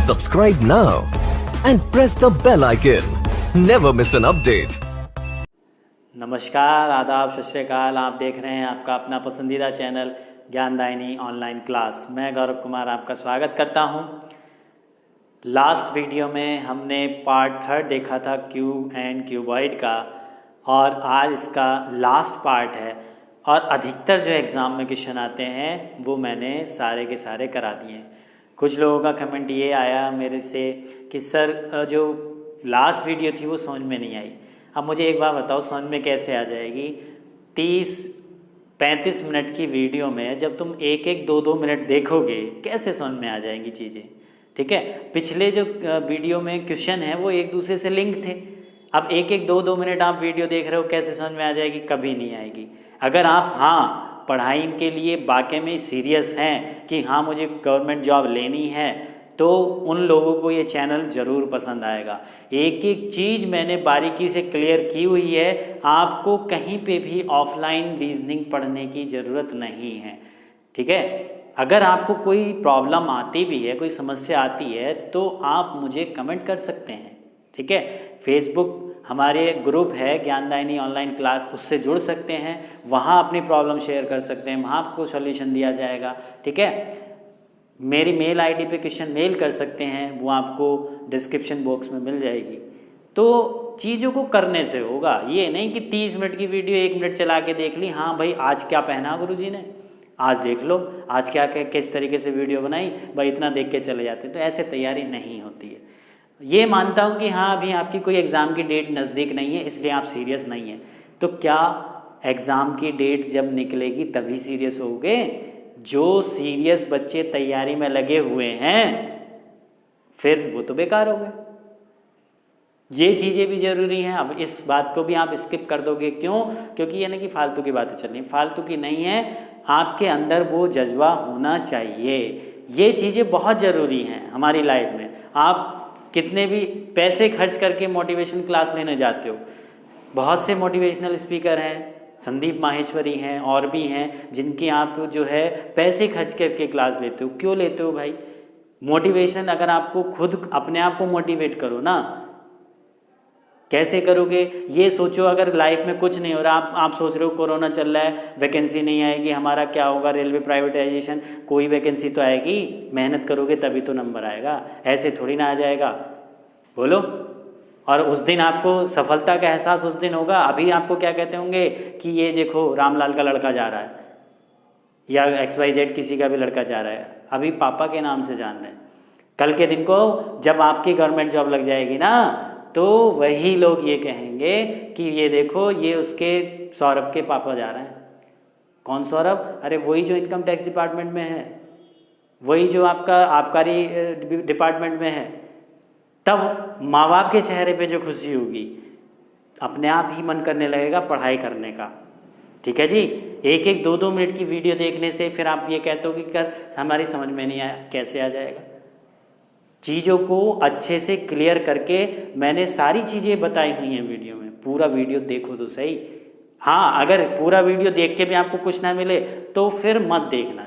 Subscribe now and press the bell icon. Never miss an update. नमस्कार, आदाब, सत श्री अकाल। आप देख रहे हैं आपका अपना पसंदीदा चैनल ज्ञानदायिनी ऑनलाइन क्लास। मैं गौरव कुमार आपका स्वागत करता हूं। लास्ट वीडियो में हमने पार्ट 3 देखा था क्यूब एंड क्यूबॉइड का, और आज इसका लास्ट पार्ट है। और अधिकतर जो एग्ज़ाम में क्वेश्चन आते हैं वो मैंने सारे के सारे करा दिए। कुछ लोगों का कमेंट ये आया मेरे से कि सर जो लास्ट वीडियो थी वो समझ में नहीं आई। अब मुझे एक बात बताओ, समझ में कैसे आ जाएगी? 30-35 मिनट की वीडियो में जब तुम एक 2 मिनट देखोगे कैसे समझ में आ जाएंगी चीज़ें? ठीक है, पिछले जो वीडियो में क्वेश्चन है वो एक दूसरे से लिंक थे। अब एक 2 मिनट आप वीडियो देख रहे हो, कैसे समझ में आ जाएगी? कभी नहीं आएगी। अगर आप पढ़ाई के लिए वाकई में सीरियस हैं कि हाँ मुझे गवर्नमेंट जॉब लेनी है, तो उन लोगों को ये चैनल ज़रूर पसंद आएगा। एक चीज़ मैंने बारीकी से क्लियर की हुई है, आपको कहीं पे भी ऑफलाइन रीजनिंग पढ़ने की ज़रूरत नहीं है। ठीक है, अगर आपको कोई प्रॉब्लम आती भी है, कोई समस्या आती है, तो आप मुझे कमेंट कर सकते हैं। ठीक है, फेसबुक हमारे ग्रुप है ज्ञानदायिनी ऑनलाइन क्लास, उससे जुड़ सकते हैं, वहाँ अपनी प्रॉब्लम शेयर कर सकते हैं, वहाँ आपको सॉल्यूशन दिया जाएगा। ठीक है, मेरी मेल आईडी पे क्वेश्चन मेल कर सकते हैं, वो आपको डिस्क्रिप्शन बॉक्स में मिल जाएगी। तो चीज़ों को करने से होगा, ये नहीं कि 30 मिनट की वीडियो 1 मिनट चला के देख ली। हाँ भाई, आज क्या पहना गुरुजी ने, आज देख लो, आज क्या किस तरीके से वीडियो बनाई, भाई इतना देख के चले जाते। तो ऐसे तैयारी नहीं होती है। ये मानता हूँ कि हाँ अभी आपकी कोई एग्ज़ाम की डेट नज़दीक नहीं है, इसलिए आप सीरियस नहीं हैं। तो क्या एग्ज़ाम की डेट जब निकलेगी तभी सीरियस होगे? जो सीरियस बच्चे तैयारी में लगे हुए हैं फिर वो तो बेकार हो गए। ये चीज़ें भी ज़रूरी हैं। अब इस बात को भी आप स्किप कर दोगे, क्यों? क्योंकि यानी कि फालतू की बातें चल रही, फालतू की नहीं है। आपके अंदर वो जज्बा होना चाहिए। ये चीज़ें बहुत ज़रूरी हैं हमारी लाइफ में। आप कितने भी पैसे खर्च करके मोटिवेशन क्लास लेने जाते हो, बहुत से मोटिवेशनल स्पीकर हैं, संदीप माहेश्वरी हैं, और भी हैं जिनकी आप जो है पैसे खर्च करके क्लास लेते हो। क्यों लेते हो भाई? मोटिवेशन अगर आपको खुद अपने आप को मोटिवेट करो ना, कैसे करोगे? ये सोचो, अगर लाइफ में कुछ नहीं हो रहा, आप सोच रहे हो कोरोना चल रहा है, वैकेंसी नहीं आएगी, हमारा क्या होगा, रेलवे प्राइवेटाइजेशन, कोई वैकेंसी तो आएगी, मेहनत करोगे तभी तो नंबर आएगा, ऐसे थोड़ी ना आ जाएगा। बोलो। और उस दिन आपको सफलता का एहसास उस दिन होगा। अभी आपको क्या कहते होंगे कि ये देखो रामलाल का लड़का जा रहा है, या XYZ किसी का भी लड़का जा रहा है, अभी पापा के नाम से जान रहे हैं। कल के दिन को जब आपकी गवर्नमेंट जॉब लग जाएगी ना, तो वही लोग ये कहेंगे कि ये देखो ये उसके सौरभ के पापा जा रहे हैं। कौन सौरभ? अरे वही जो इनकम टैक्स डिपार्टमेंट में है, वही जो आपका आबकारी डिपार्टमेंट में है। तब माँ बाप के चेहरे पे जो खुशी होगी, अपने आप ही मन करने लगेगा पढ़ाई करने का। ठीक है जी, एक 2 मिनट की वीडियो देखने से फिर आप ये कहते हो कि कर हमारी समझ में नहीं आया, कैसे आ जाएगा? चीज़ों को अच्छे से क्लियर करके मैंने सारी चीज़ें बताई हुई हैं वीडियो में। पूरा वीडियो देखो तो सही। हाँ, अगर पूरा वीडियो देख के भी आपको कुछ ना मिले तो फिर मत देखना।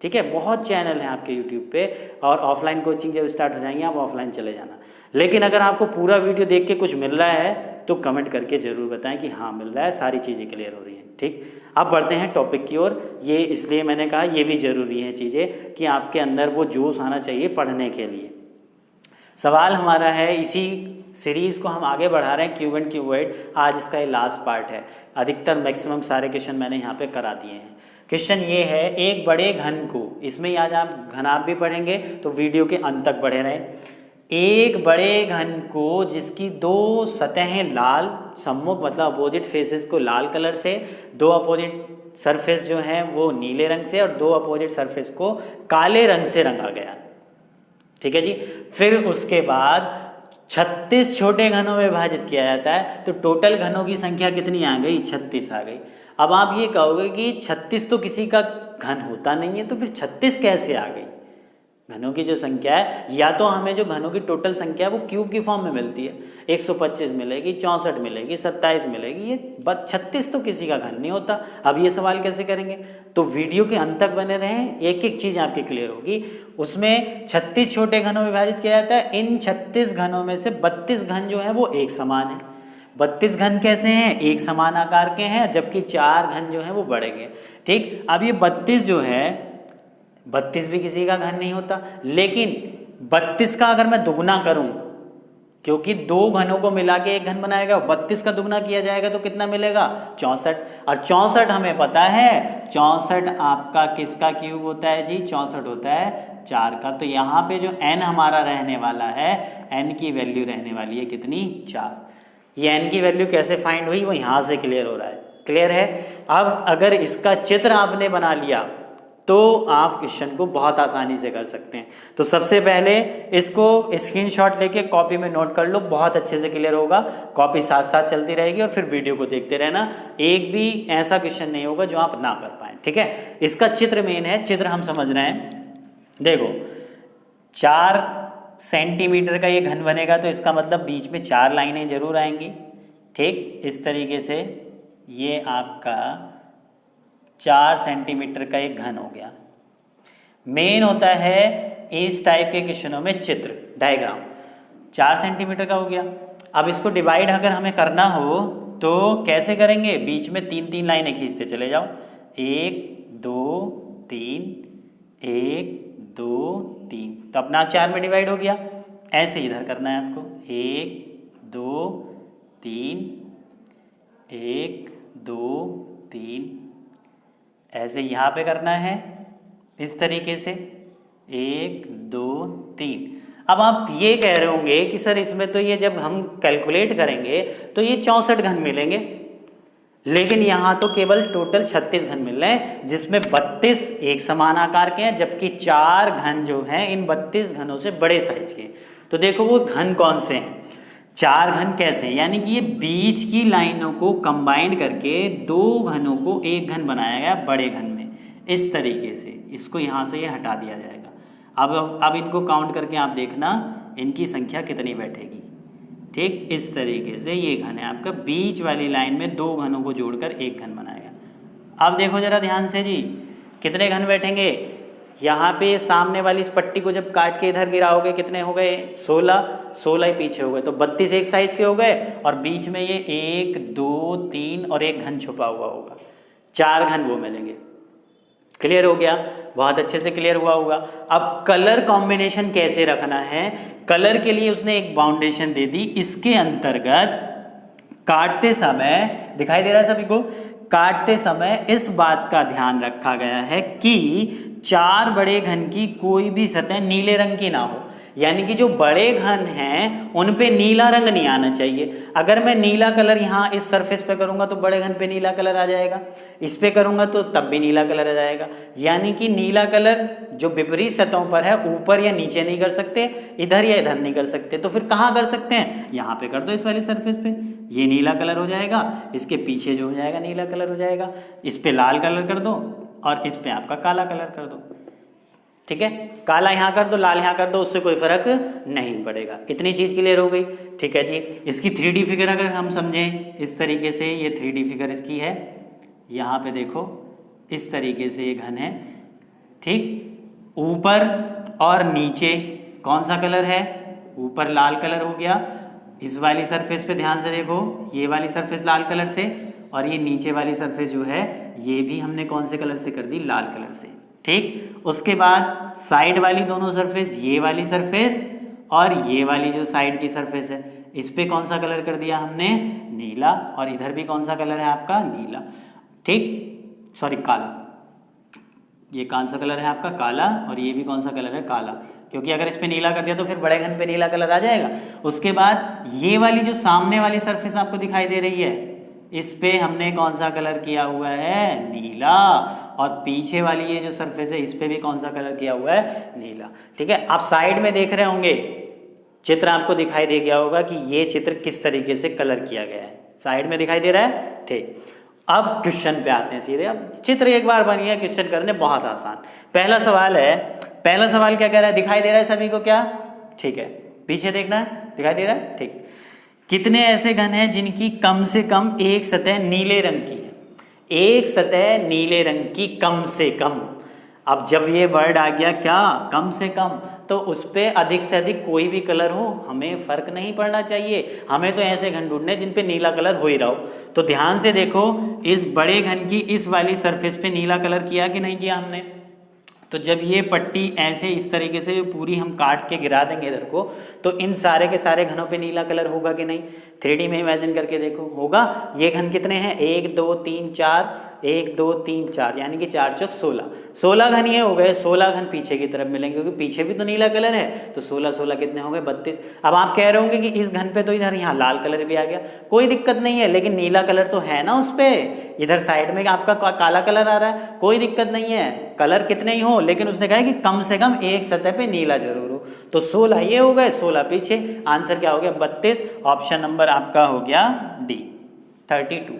ठीक है, बहुत चैनल हैं आपके यूट्यूब पे, और ऑफलाइन कोचिंग जब स्टार्ट हो जाएंगी आप ऑफलाइन चले जाना। लेकिन अगर आपको पूरा वीडियो देख के कुछ मिल रहा है तो कमेंट करके ज़रूर बताएं कि हाँ मिल रहा है, सारी चीज़ें क्लियर हो रही हैं। ठीक, अब बढ़ते हैं टॉपिक की ओर। ये इसलिए मैंने कहा ये भी ज़रूरी है चीज़ें कि आपके अंदर वो जोश आना चाहिए पढ़ने के लिए। सवाल हमारा है, इसी सीरीज़ को हम आगे बढ़ा रहे हैं, क्यूब एंड क्यूबॉइड। आज इसका ये लास्ट पार्ट है। अधिकतर मैक्सिमम सारे क्वेश्चन मैंने यहाँ पे करा दिए हैं। क्वेश्चन ये है, एक बड़े घन को, इसमें आज आप घनाभ भी पढ़ेंगे तो वीडियो के अंत तक बढ़े रहें। एक बड़े घन को जिसकी 2 सतहें लाल, सम्मुख मतलब अपोजिट फेसेस को लाल कलर से, 2 अपोजिट सरफेस जो हैं वो नीले रंग से, और 2 अपोजिट सरफेस को काले रंग से रंगा गया। ठीक है जी, फिर उसके बाद 36 छोटे घनों में विभाजित किया जाता है, तो टोटल घनों की संख्या कितनी आ गई? 36 आ गई। अब आप ये कहोगे कि 36 तो किसी का घन होता नहीं है, तो फिर 36 कैसे आ गई? घनों की जो संख्या है, या तो हमें जो घनों की टोटल संख्या है वो क्यूब की फॉर्म में मिलती है, 125 मिलेगी, 64 मिलेगी, 27 मिलेगी, ये 36 तो किसी का घन नहीं होता। अब ये सवाल कैसे करेंगे? तो वीडियो के अंत तक बने रहें, एक एक चीज़ आपकी क्लियर होगी। उसमें 36 छोटे घनों में विभाजित किया जाता है। इन 36 घनों में से 32 घन जो है वो एक समान है। 32 घन कैसे हैं? एक समान आकार के हैं, जबकि 4 घन जो है वो बढ़ेंगे। ठीक, अब ये 32 जो है, 32 भी किसी का घन नहीं होता, लेकिन 32 का अगर मैं दुगुना करूं, क्योंकि दो घनों को मिला के एक घन बनाएगा, 32 का दुगुना किया जाएगा तो कितना मिलेगा? 64। और 64 हमें पता है, 64 आपका किसका क्यूब होता है जी? 64 होता है 4 का। तो यहाँ पे जो n हमारा रहने वाला है, n की वैल्यू रहने वाली है कितनी? 4। ये n की वैल्यू कैसे फाइंड हुई वो यहाँ से क्लियर हो रहा है। क्लियर है? अब अगर इसका चित्र आपने बना लिया तो आप क्वेश्चन को बहुत आसानी से कर सकते हैं। तो सबसे पहले इसको स्क्रीनशॉट लेके कॉपी में नोट कर लो, बहुत अच्छे से क्लियर होगा। कॉपी साथ साथ चलती रहेगी और फिर वीडियो को देखते रहना। एक भी ऐसा क्वेश्चन नहीं होगा जो आप ना कर पाएँ, ठीक है? इसका चित्र मेन है, चित्र हम समझ रहे हैं। देखो 4 सेंटीमीटर का ये घन बनेगा, तो इसका मतलब बीच में 4 लाइनें जरूर आएंगी। ठीक, इस तरीके से ये आपका 4 सेंटीमीटर का एक घन हो गया। मेन होता है इस टाइप के क्वेश्चनों में चित्र, डायग्राम। 4 सेंटीमीटर का हो गया। अब इसको डिवाइड अगर हमें करना हो तो कैसे करेंगे? बीच में 3-3 लाइनें खींचते चले जाओ। 1 2 3, 1 2 3, तो अपना 4 में डिवाइड हो गया। ऐसे इधर करना है आपको, 1 2 3, 1 2 3, ऐसे यहाँ पे करना है इस तरीके से, 1 2 3। अब आप ये कह रहे होंगे कि सर इसमें तो ये जब हम कैलकुलेट करेंगे तो ये 64 घन मिलेंगे, लेकिन यहाँ तो केवल टोटल 36 घन मिल रहे हैं, जिसमें 32 एक समान आकार के हैं, जबकि 4 घन जो हैं इन 32 घनों से बड़े साइज के। तो देखो वो घन कौन से हैं? 4 घन कैसे हैं? यानी कि ये बीच की लाइनों को कंबाइंड करके 2 घनों को एक घन बनाया गया बड़े घन में, इस तरीके से। इसको यहाँ से ये हटा दिया जाएगा। अब इनको काउंट करके आप देखना इनकी संख्या कितनी बैठेगी। ठीक, इस तरीके से ये घन है आपका, बीच वाली लाइन में 2 घनों को जोड़कर एक घन बनाएगा। अब देखो जरा ध्यान से जी, कितने घन बैठेंगे? यहाँ पे सामने वाली इस पट्टी को जब काट के इधर गिराओगे कितने हो गए? 16 ही पीछे हो गए, तो 32 एक साइज के हो गए, और बीच में ये 1 2 3 और एक घन छुपा हुआ होगा, 4 घन वो मिलेंगे। क्लियर हो गया? बहुत अच्छे से क्लियर हुआ होगा। अब कलर कॉम्बिनेशन कैसे रखना है? कलर के लिए उसने एक बाउंडेशन दे दी। इसके अंतर्गत काटते समय, दिखाई दे रहा है सभी को, काटते समय इस बात का ध्यान रखा गया है कि 4 बड़े घन की कोई भी सतह नीले रंग की ना हो। यानी कि जो बड़े घन हैं उन पे नीला रंग नहीं आना चाहिए। अगर मैं नीला कलर यहाँ इस सरफेस पे करूँगा तो बड़े घन पे नीला कलर आ जाएगा, इस पे करूँगा तो तब भी नीला कलर आ जाएगा। यानी कि नीला कलर जो विपरीत सतहों पर है, ऊपर या नीचे नहीं कर सकते, इधर या इधर नहीं कर सकते, तो फिर कहाँ कर सकते हैं? यहाँ पे कर दो, इस वाली सरफेस पे, ये नीला कलर हो जाएगा, इसके पीछे जो हो जाएगा नीला कलर हो जाएगा, इस पे लाल कलर कर दो और इस पे आपका काला कलर कर दो। ठीक है, काला यहाँ कर दो, लाल यहाँ कर दो, उससे कोई फर्क नहीं पड़ेगा। इतनी चीज़ क्लियर हो गई। ठीक है जी, इसकी 3D फिगर अगर हम समझें इस तरीके से, ये 3D फिगर इसकी है। यहाँ पे देखो इस तरीके से ये घन है। ठीक, ऊपर और नीचे कौन सा कलर है? ऊपर लाल कलर हो गया। इस वाली सरफेस पे ध्यान से देखो, ये वाली सरफेस लाल कलर से, और ये नीचे वाली सरफेस जो है ये भी हमने कौन से कलर से कर दी? लाल कलर से। ठीक, उसके बाद साइड वाली दोनों सरफेस, ये वाली सरफेस और ये वाली जो साइड की सरफेस है, इस पे कौन सा कलर कर दिया हमने? नीला। और इधर भी कौन सा कलर है आपका? नीला। ठीक, सॉरी काला। ये कौन सा कलर है आपका? काला। और ये भी कौन सा कलर है? काला। क्योंकि अगर इस पे नीला कर दिया तो फिर बड़े घन पे नीला कलर आ जाएगा। उसके बाद ये वाली जो सामने वाली सरफेस आपको दिखाई दे रही है, इस पे हमने कौन सा कलर किया हुआ है? नीला। और पीछे वाली ये जो सरफेस है इस पे भी कौन सा कलर किया हुआ है? नीला। ठीक है, आप साइड में देख रहे होंगे, चित्र आपको दिखाई दे गया होगा कि ये चित्र किस तरीके से कलर किया गया है। साइड में दिखाई दे रहा है? ठीक, अब क्वेश्चन पे आते हैं सीधे। अब चित्र एक बार बनी है, क्वेश्चन करने बहुत आसान। पहला सवाल है, पहला सवाल क्या कह रहा है, दिखाई दे रहा है सभी को क्या? ठीक है, पीछे देखना है, दिखाई दे रहा है? ठीक। कितने ऐसे घन हैं जिनकी कम से कम एक सतह नीले रंग की है? एक सतह नीले रंग की कम से कम। अब जब ये वर्ड आ गया क्या, कम से कम, तो उस पर अधिक से अधिक कोई भी कलर हो, हमें फर्क नहीं पड़ना चाहिए। हमें तो ऐसे घन ढूंढने जिन पे नीला कलर हो ही रहा हो। तो ध्यान से देखो, इस बड़े घन की इस वाली सरफेस पे नीला कलर किया कि नहीं किया हमने? तो जब ये पट्टी ऐसे इस तरीके से पूरी हम काट के गिरा देंगे इधर को, तो इन सारे के सारे घनों पे नीला कलर होगा कि नहीं? 3D में इमेजिन करके देखो, होगा। ये घन कितने हैं? 1 2 3 4, 1 2 3 4, यानी कि 4 चौक 16। 16 घन ये हो गए, 16 घन पीछे की तरफ मिलेंगे, क्योंकि पीछे भी तो नीला कलर है। तो 16 16 कितने हो गए? 32। अब आप कह रहे होंगे कि इस घन पे तो इधर यहाँ लाल कलर भी आ गया, कोई दिक्कत नहीं है, लेकिन नीला कलर तो है ना उस पर। इधर साइड में आपका काला कलर आ रहा है, कोई दिक्कत नहीं है, कलर कितने ही हो, लेकिन उसने कहा है कि कम से कम एक सतह पे नीला जरूर हो। तो 16 ये हो गए, 16 पीछे, आंसर क्या हो गया? 32। ऑप्शन नंबर आपका हो गया डी, 32।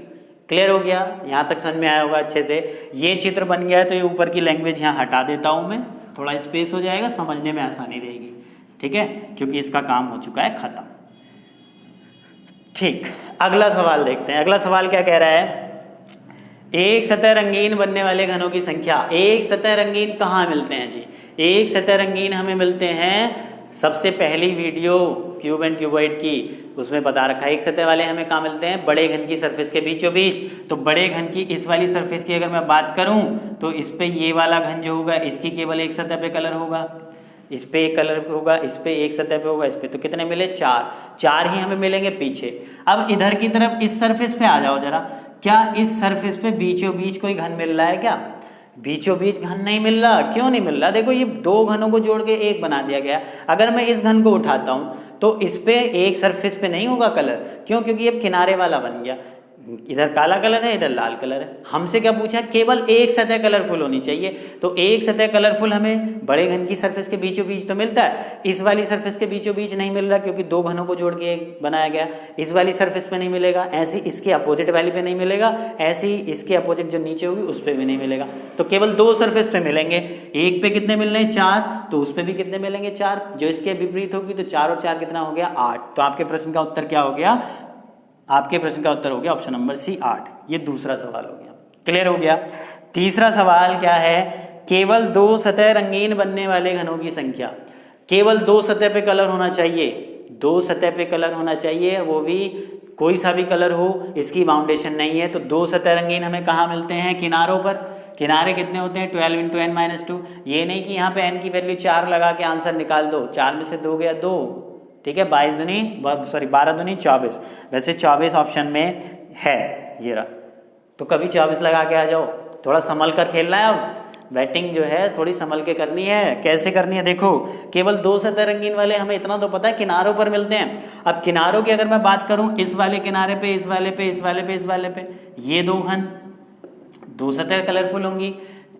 क्लियर हो गया? यहाँ तक समझ में आया होगा अच्छे से। ये चित्र बन गया है, तो ये ऊपर की लैंग्वेज यहाँ हटा देता हूँ मैं, थोड़ा स्पेस हो जाएगा, समझने में आसानी रहेगी। ठीक है, क्योंकि इसका काम हो चुका है खत्म। ठीक, अगला सवाल देखते हैं। अगला सवाल क्या कह रहा है? एक सतह रंगीन बनने वाले घनों की संख्या। एक सतह रंगीन कहाँ मिलते हैं जी? एक सतह रंगीन हमें मिलते हैं, सबसे पहली वीडियो क्यूब एंड क्यूबॉइड की, उसमें बता रखा है। एक सतह वाले हमें कहाँ मिलते हैं? बड़े घन की सरफेस के बीचों बीच। तो बड़े घन की इस वाली सरफेस की अगर मैं बात करूं, तो इस पे ये वाला घन जो होगा, इसकी केवल एक सतह पे कलर होगा, इस पे एक कलर होगा, इस पे एक सतह पे होगा, इस पे। तो कितने मिले? 4। 4 ही हमें मिलेंगे पीछे। अब इधर की तरफ इस सरफेस पे आ जाओ जरा, क्या इस सरफेस पे बीचों बीच कोई घन मिल रहा है क्या? बीचों बीच घन नहीं मिल रहा। क्यों नहीं मिल रहा? देखो, ये दो घनों को जोड़ के एक बना दिया गया। अगर मैं इस घन को उठाता हूं, तो इस पे एक सरफेस पे नहीं होगा कलर। क्यों? क्योंकि ये किनारे वाला बन गया। इधर काला कलर है, इधर लाल कलर है। हमसे क्या पूछा? केवल एक सतह कलरफुल होनी चाहिए। तो एक सतह कलरफुल हमें बड़े घन की सरफेस के बीचों बीच तो मिलता है, इस वाली सरफेस के बीचों बीच नहीं मिल रहा, क्योंकि दो घनों को जोड़ के एक बनाया गया। इस वाली सरफेस पे नहीं मिलेगा, ऐसी इसके अपोजिट वाली पे नहीं मिलेगा, ऐसी इसके अपोजिट जो नीचे होगी उस पर भी नहीं मिलेगा। तो केवल दो सरफेस पे मिलेंगे। एक पे कितने मिल रहे हैं? 4। तो उस पर भी कितने मिलेंगे? 4। जो इसके विपरीत होगी, तो 4 और 4 कितना हो गया? 8। तो आपके प्रश्न का उत्तर क्या हो गया? आपके प्रश्न का उत्तर हो गया ऑप्शन नंबर सी, 8। ये दूसरा सवाल हो गया। क्लियर हो गया? तीसरा सवाल क्या है? केवल दो सतह रंगीन बनने वाले घनों की संख्या। केवल दो सतह पे कलर होना चाहिए, दो सतह पे कलर होना चाहिए, वो भी कोई सा भी कलर हो, इसकी बाउंडेशन नहीं है। तो दो सतह रंगीन हमें कहाँ मिलते हैं? किनारों पर। किनारे कितने होते हैं? 12 × n-2। ये नहीं कि यहाँ पे n की वैल्यू 4 लगा के आंसर निकाल दो, 4 में से 2 गया 2। ठीक है, 12 दूनी 24। वैसे 24 ऑप्शन में है, ये रहा। तो कभी 24 लगा के आ जाओ, थोड़ा संभल कर खेलना है। अब बैटिंग जो है थोड़ी संभल के करनी है। कैसे करनी है देखो, केवल दो सतह रंगीन वाले हमें इतना तो पता है किनारों पर मिलते हैं। अब किनारों की अगर मैं बात करूं, इस वाले किनारे पे, इस वाले पे, इस वाले पे, इस वाले पे, ये दो घन, दो सतह कलरफुल होंगी,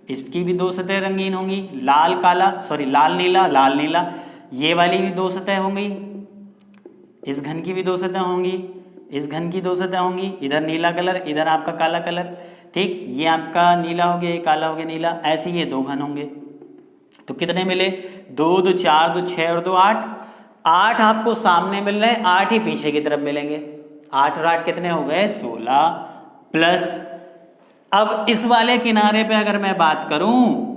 इसकी भी दो सतह रंगीन होंगी, लाल काला, लाल नीला, लाल नीला। ये वाली भी दो सतह होंगी, इस घन की भी दो सतह होंगी, इस घन की दो सतह होंगी, इधर नीला कलर, इधर आपका काला कलर। ठीक, ये आपका नीला हो गया, ये काला हो गया नीला, ऐसे ये दो घन होंगे। तो कितने मिले? 2 2 4 2 6 और 2 8। 8 आपको सामने मिल रहे हैं, 8 ही पीछे की तरफ मिलेंगे। 8 और 8 कितने हो गए? 16 प्लस। अब इस वाले किनारे पे अगर मैं बात करूं,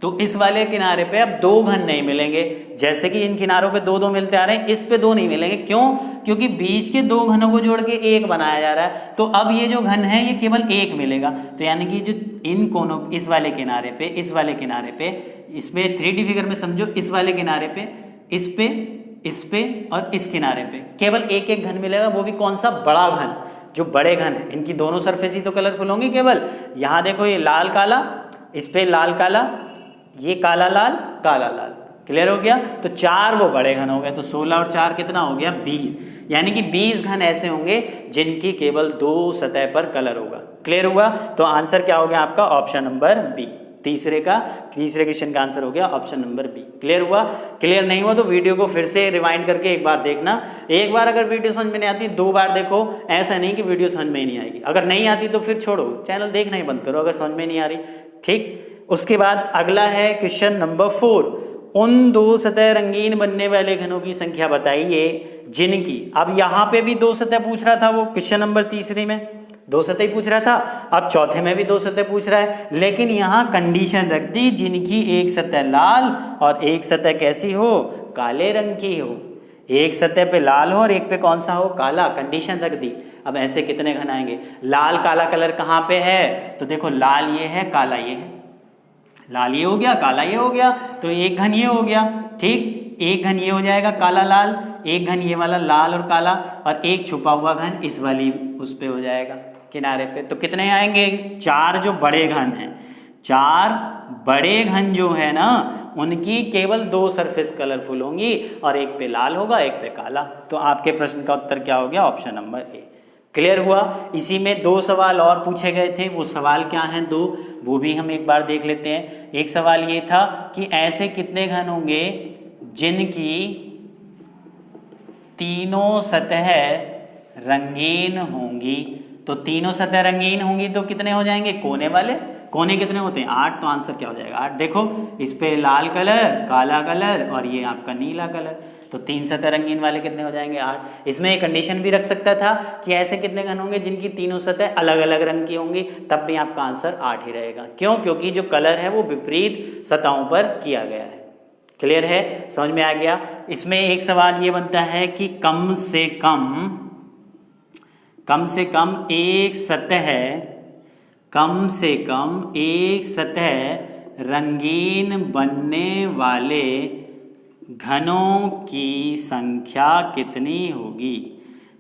तो इस वाले किनारे पे अब दो घन नहीं मिलेंगे। जैसे कि इन किनारों पे दो दो मिलते आ रहे हैं, इस पे दो नहीं मिलेंगे। क्यों? क्योंकि बीच के दो घनों को जोड़ के एक बनाया जा रहा है। तो अब ये जो घन है, ये केवल एक मिलेगा। तो यानी कि जो इन कोनों, इस वाले किनारे पे, इस वाले किनारे पे, इसमें 3D फिगर में समझो, इस वाले किनारे पे, इस पे और इस किनारे पे केवल एक एक घन मिलेगा। वो भी कौन सा? बड़ा घन। जो बड़े घन है, इनकी दोनों सरफेस ही तो कलरफुल होंगी केवल। यहाँ देखो, ये लाल काला, इस पे लाल काला, ये काला लाल, काला लाल। क्लियर हो गया? तो 4 वो बड़े घन हो गए। तो 16 और 4 कितना हो गया? 20। यानी कि 20 घन ऐसे होंगे जिनकी केवल दो सतह पर कलर होगा। क्लियर हुआ? तो आंसर क्या हो गया आपका? Option number B. तीसरे क्वेश्चन का आंसर हो गया ऑप्शन नंबर बी। क्लियर हुआ? क्लियर नहीं हुआ तो वीडियो को फिर से रिवाइंड करके एक बार देखना। एक बार अगर वीडियो समझ में नहीं आती, 2 बार देखो। ऐसा नहीं कि वीडियो समझ में ही नहीं आएगी। अगर नहीं आती तो फिर छोड़ो, चैनल देखना ही बंद करो अगर समझ में नहीं आ रही। ठीक, उसके बाद अगला है क्वेश्चन नंबर 4, उन दो सतह रंगीन बनने वाले घनों की संख्या बताइए जिनकी, अब यहाँ पे भी दो सतह पूछ रहा था वो क्वेश्चन नंबर 3 में दो सतह ही पूछ रहा था, अब चौथे में भी दो सतह पूछ रहा है, लेकिन यहाँ कंडीशन रख दी जिनकी एक सतह लाल और एक सतह कैसी हो, काले रंग की हो। एक सतह पे लाल हो और एक पे कौन सा हो, काला, कंडीशन रख दी। अब ऐसे कितने घन आएंगे, लाल काला कलर कहाँ पे है, तो देखो लाल ये है, काला ये है, लाल ये हो गया, काला ये हो गया, तो एक घन ये हो गया, ठीक, एक घन ये हो जाएगा काला लाल, एक घन ये वाला लाल और काला, और एक छुपा हुआ घन इस वाली उस पे हो जाएगा किनारे पे। तो कितने आएंगे, 4 जो बड़े घन हैं, 4 बड़े घन जो है ना उनकी केवल 2 सरफेस कलरफुल होंगी और एक पे लाल होगा एक पे काला। तो आपके प्रश्न का उत्तर क्या हो गया, ऑप्शन नंबर ए। क्लियर हुआ। इसी में 2 सवाल और पूछे गए थे, वो सवाल क्या हैं 2, वो भी हम एक बार देख लेते हैं। एक सवाल ये था कि ऐसे कितने घन होंगे जिनकी तीनों सतह रंगीन होंगी। तो तीनों सतह रंगीन होंगी तो कितने हो जाएंगे, कोने वाले, कोने कितने होते हैं 8, तो आंसर क्या हो जाएगा 8। देखो इस पे लाल कलर, काला कलर और ये आपका नीला कलर, तो 3 सतह रंगीन वाले कितने हो जाएंगे 8। इसमें एक कंडीशन भी रख सकता था कि ऐसे कितने घन होंगे जिनकी तीनों सतह अलग अलग रंग की होंगी, तब भी आपका आंसर 8 ही रहेगा। क्यों, क्योंकि जो कलर है वो विपरीत सतहों पर किया गया है। क्लियर है, समझ में आ गया। इसमें एक सवाल ये बनता है कि कम से कम एक सतह, कम से कम एक सतह रंगीन बनने वाले घनों की संख्या कितनी होगी,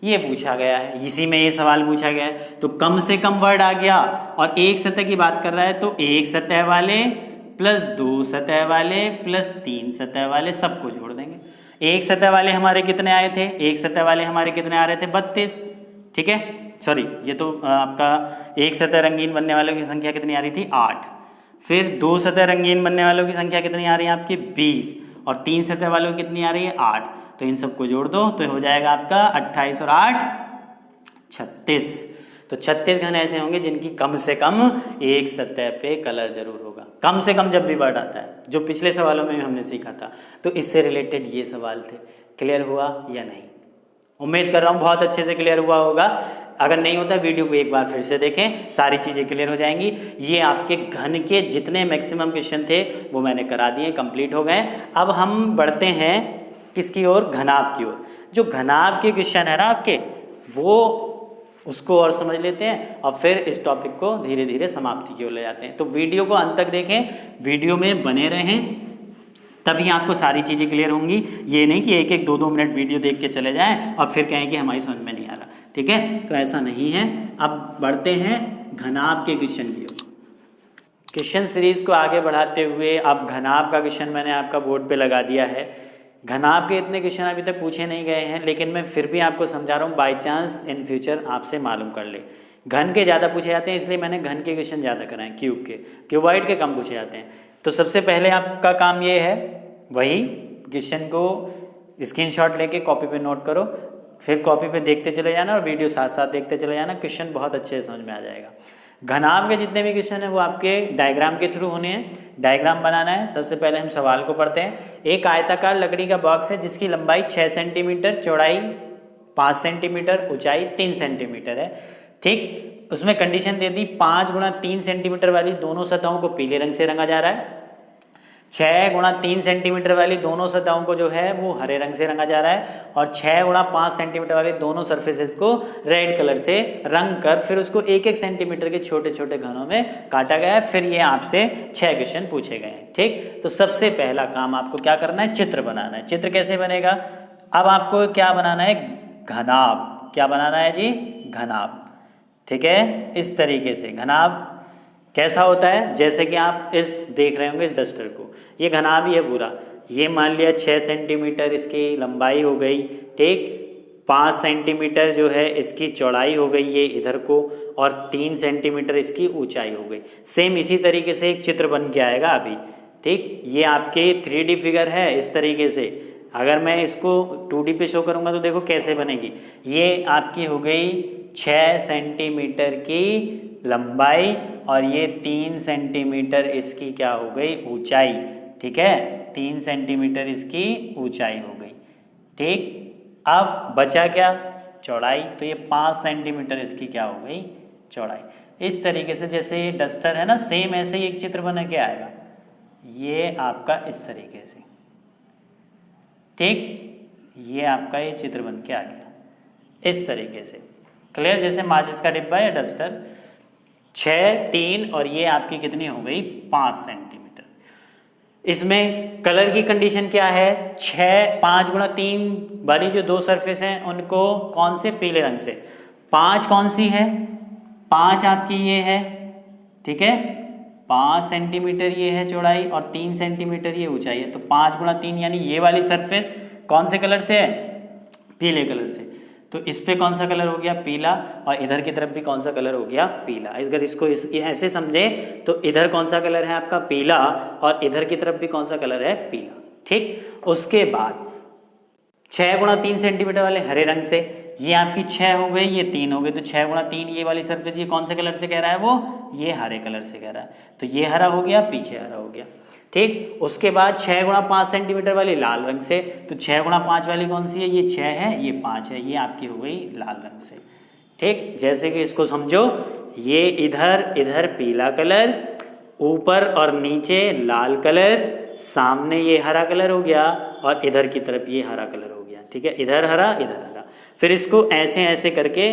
ये पूछा गया है। इसी में ये सवाल पूछा गया है। तो कम से कम वर्ड आ गया और एक सतह की बात कर रहा है, तो एक सतह वाले प्लस 2 सतह वाले प्लस 3 सतह वाले सबको जोड़ देंगे। एक सतह वाले हमारे कितने आए थे, एक सतह वाले हमारे कितने आ रहे थे 32, ठीक है, सॉरी ये तो आपका एक सतह रंगीन बनने वालों की संख्या कितनी आ रही थी 8, फिर 2 सतह रंगीन बनने वालों की संख्या कितनी आ रही है आपकी 20, और 3 सतह वालों की कितनी आ रही है 8। तो इन सबको जोड़ दो तो हो जाएगा आपका 28 और 8 36। तो 36 घन ऐसे होंगे जिनकी कम से कम एक सतह पे कलर जरूर होगा। कम से कम जब भी वर्ड आता है, जो पिछले सवालों में हमने सीखा था, तो इससे रिलेटेड ये सवाल थे। क्लियर हुआ या नहीं, उम्मीद कर रहा हूँ बहुत अच्छे से क्लियर हुआ होगा। अगर नहीं होता वीडियो को एक बार फिर से देखें, सारी चीज़ें क्लियर हो जाएंगी। ये आपके घन के जितने मैक्सिमम क्वेश्चन थे वो मैंने करा दिए, कंप्लीट हो गए। अब हम बढ़ते हैं किसकी ओर, घनाभ की ओर। जो घनाभ के क्वेश्चन है ना आपके, वो उसको और समझ लेते हैं और फिर इस टॉपिक को धीरे धीरे समाप्ति की ओर ले जाते हैं। तो वीडियो को अंत तक देखें, वीडियो में बने रहें, तभी आपको सारी चीज़ें क्लियर होंगी। ये नहीं कि एक 2-2 मिनट वीडियो देख के चले जाएं और फिर कहें कि हमारी समझ में नहीं आ रहा, ठीक है, तो ऐसा नहीं है। अब बढ़ते हैं घनाभ के क्वेश्चन की ओर। क्वेश्चन सीरीज को आगे बढ़ाते हुए अब घनाभ का क्वेश्चन मैंने आपका बोर्ड पे लगा दिया है। घनाभ के इतने क्वेश्चन अभी तक पूछे नहीं गए हैं, लेकिन मैं फिर भी आपको समझा रहा हूँ, बाई चांस इन फ्यूचर आपसे मालूम कर ले। घन के ज़्यादा पूछे जाते हैं, इसलिए मैंने घन के क्वेश्चन ज़्यादा कराए, क्यूब के, क्यूबॉइड के कम पूछे जाते हैं। तो सबसे पहले आपका काम ये है, वही क्वेश्चन को स्क्रीनशॉट लेके कॉपी पे नोट करो, फिर कॉपी पे देखते चले जाना और वीडियो साथ साथ देखते चले जाना। क्वेश्चन बहुत अच्छे से समझ में आ जाएगा। घनाभ के जितने भी क्वेश्चन हैं वो आपके डायग्राम के थ्रू होने हैं। डायग्राम बनाना है, सबसे पहले हम सवाल को पढ़ते हैं। एक आयताकार लकड़ी का बॉक्स है जिसकी लंबाई 6 सेंटीमीटर, चौड़ाई 5 सेंटीमीटर, ऊंचाई 3 सेंटीमीटर है, ठीक। उसमें कंडीशन दे दी 5 गुणा 3 सेंटीमीटर वाली दोनों सतहों को पीले रंग से रंगा जा रहा है, 6 गुणा 3 सेंटीमीटर वाली दोनों सतहों को जो है वो हरे रंग से रंगा जा रहा है, और 6 गुणा 5 सेंटीमीटर वाली दोनों सरफेसेस को रेड कलर से रंग कर फिर उसको 1-1 सेंटीमीटर के छोटे छोटे घनों में काटा गया है। फिर ये आपसे 6 क्वेश्चन पूछे गए हैं, ठीक। तो सबसे पहला काम आपको क्या करना है, चित्र बनाना है। चित्र कैसे बनेगा, अब आपको क्या बनाना है, घनाभ। क्या बनाना है जी, घनाभ, ठीक है। इस तरीके से घनाभ कैसा होता है, जैसे कि आप इस देख रहे होंगे इस डस्टर को, ये घनाभ ही है पूरा। ये मान लिया 6 सेंटीमीटर इसकी लंबाई हो गई, ठीक, 5 सेंटीमीटर जो है इसकी चौड़ाई हो गई ये इधर को, और 3 सेंटीमीटर इसकी ऊंचाई हो गई। सेम इसी तरीके से एक चित्र बन के आएगा अभी, ठीक। ये आपके 3D फिगर है, इस तरीके से अगर मैं इसको 2D पे शो करूँगा तो देखो कैसे बनेगी। ये आपकी हो गई 6 सेंटीमीटर की लंबाई और ये 3 सेंटीमीटर इसकी क्या हो गई ऊंचाई, ठीक है, 3 सेंटीमीटर इसकी ऊंचाई हो गई। ठीक, अब बचा क्या, चौड़ाई, तो ये 5 सेंटीमीटर इसकी क्या हो गई चौड़ाई। इस तरीके से जैसे ये डस्टर है ना, सेम ऐसे ही एक चित्र बन के आएगा, ये आपका इस तरीके से, ठीक, ये आपका ये चित्र बन के आ गया इस तरीके से। क्लियर, जैसे माचिस का डिब्बा या डस्टर, 6, 3 और ये आपकी कितनी हो गई 5 सेंटीमीटर। इसमें कलर की कंडीशन क्या है, 5 गुणा 3 वाली जो दो सरफेस हैं उनको कौन से, पीले रंग से। 5 कौन सी है, 5 आपकी ये है, ठीक है, 5 सेंटीमीटर ये है चौड़ाई और 3 सेंटीमीटर ये ऊंचाई है। तो 5 गुणा 3 यानी ये वाली सरफेस कौन से कलर से है, पीले कलर से। तो इस पे कौन सा कलर हो गया, पीला, और इधर की तरफ भी कौन सा कलर हो गया, पीला। अगर इसको ऐसे समझे तो इधर कौन सा कलर है आपका, पीला, और इधर की तरफ भी कौन सा कलर है, पीला। ठीक, उसके बाद 6 गुणा 3 सेंटीमीटर वाले हरे रंग से, ये आपकी 6 हो गई, ये 3 हो गई, तो 6 गुणा 3 ये वाली सरफेस ये कौन से कलर से कह रहा है, वो ये हरे कलर से कह रहा है, तो ये हरा हो गया, पीछे हरा हो गया। ठीक, उसके बाद 6 गुणा 5 सेंटीमीटर वाली लाल रंग से, तो 6 गुणा 5 वाली कौन सी है, ये 6 है, ये 5 है, ये आपकी हो गई लाल रंग से। ठीक, जैसे कि इसको समझो, ये इधर पीला कलर, ऊपर और नीचे लाल कलर, सामने ये हरा कलर हो गया और इधर की तरफ ये हरा कलर हो गया। ठीक है, इधर हरा इधर हरा। फिर इसको ऐसे ऐसे करके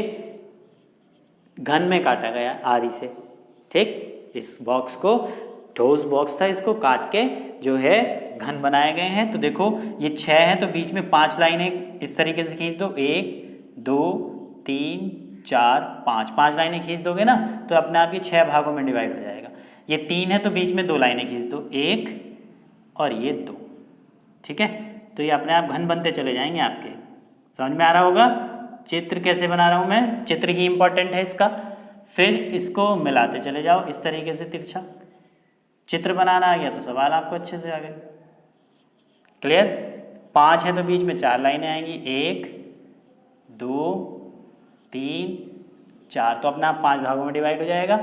घन में काटा गया आरी से। ठीक, इस बॉक्स को, ठोस बॉक्स था, इसको काट के जो है घन बनाए गए हैं। तो देखो ये 6 है तो बीच में 5 लाइनें इस तरीके से खींच दो, 1 2 3 4 5, 5 लाइनें खींच दोगे ना तो अपने आप ये 6 भागों में डिवाइड हो जाएगा। ये 3 है तो बीच में 2 लाइनें खींच दो, 1 और ये 2। ठीक है, तो ये अपने आप घन बनते चले जाएंगे आपके। समझ में आ रहा होगा चित्र कैसे बना रहा हूँ मैं, चित्र ही इंपॉर्टेंट है इसका। फिर इसको मिलाते चले जाओ इस तरीके से, तिरछा चित्र बनाना आ गया तो सवाल आपको अच्छे से आ गए। क्लियर, 5 है तो बीच में 4 लाइनें आएंगी, 1 2 3 4, तो अपना 5 भागों में डिवाइड हो जाएगा।